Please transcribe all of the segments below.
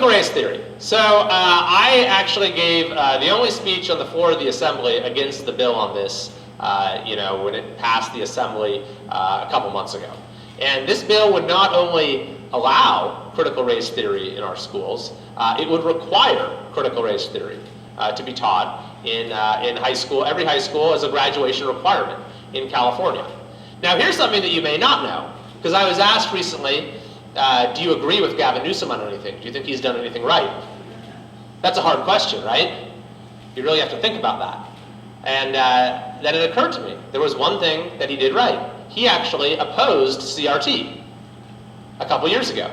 Critical race theory. So I actually gave the only speech on the floor of the assembly against the bill on this, when it passed the assembly a couple months ago. And this bill would not only allow critical race theory in our schools, it would require critical race theory to be taught in high school, every high school, as a graduation requirement in California. Now here's something that you may not know, because I was asked recently, do you agree with Gavin Newsom on anything? Do you think he's done anything right? That's a hard question, right? You really have to think about that. And then it occurred to me, there was one thing that he did right. He actually opposed CRT a couple years ago.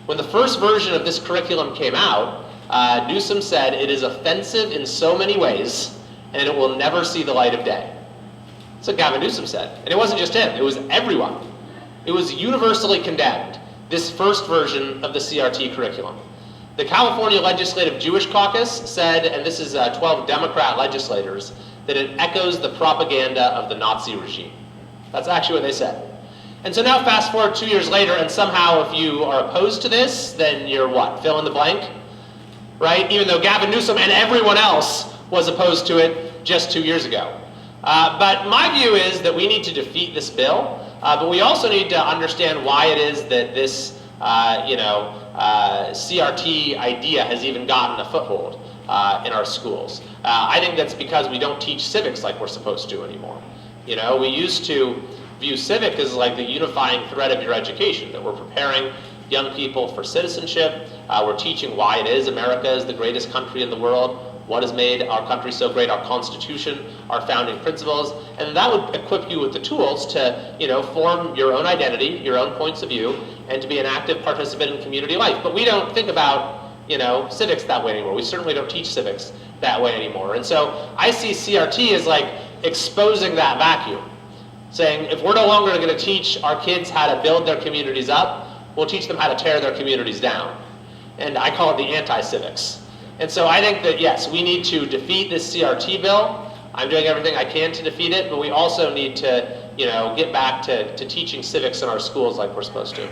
When the first version of this curriculum came out, Newsom said it is offensive in so many ways, and it will never see the light of day. That's what Gavin Newsom said. And it wasn't just him, it was everyone. It was universally condemned, this first version of the CRT curriculum. The California Legislative Jewish Caucus said, and this is 12 Democrat legislators, that it echoes the propaganda of the Nazi regime. That's actually what they said. And so now fast forward 2 years later, and somehow if you are opposed to this, then you're what? Fill in the blank? Right? Even though Gavin Newsom and everyone else was opposed to it just 2 years ago. But my view is that we need to defeat this bill, but we also need to understand why it is that this CRT idea has even gotten a foothold in our schools. I think that's because we don't teach civics like we're supposed to anymore. We used to view civic as like the unifying thread of your education, that we're preparing young people for citizenship. We're teaching why it is America is the greatest country in the world, what has made our country so great, our Constitution, our founding principles, and that would equip you with the tools to, form your own identity, your own points of view, and to be an active participant in community life. But we don't think about, civics that way anymore. We certainly don't teach civics that way anymore. And so I see CRT as like exposing that vacuum, saying if we're no longer going to teach our kids how to build their communities up, we'll teach them how to tear their communities down. And I call it the anti-civics. And so I think that, yes, we need to defeat this CRT bill. I'm doing everything I can to defeat it, but we also need to, get back to teaching civics in our schools like we're supposed to.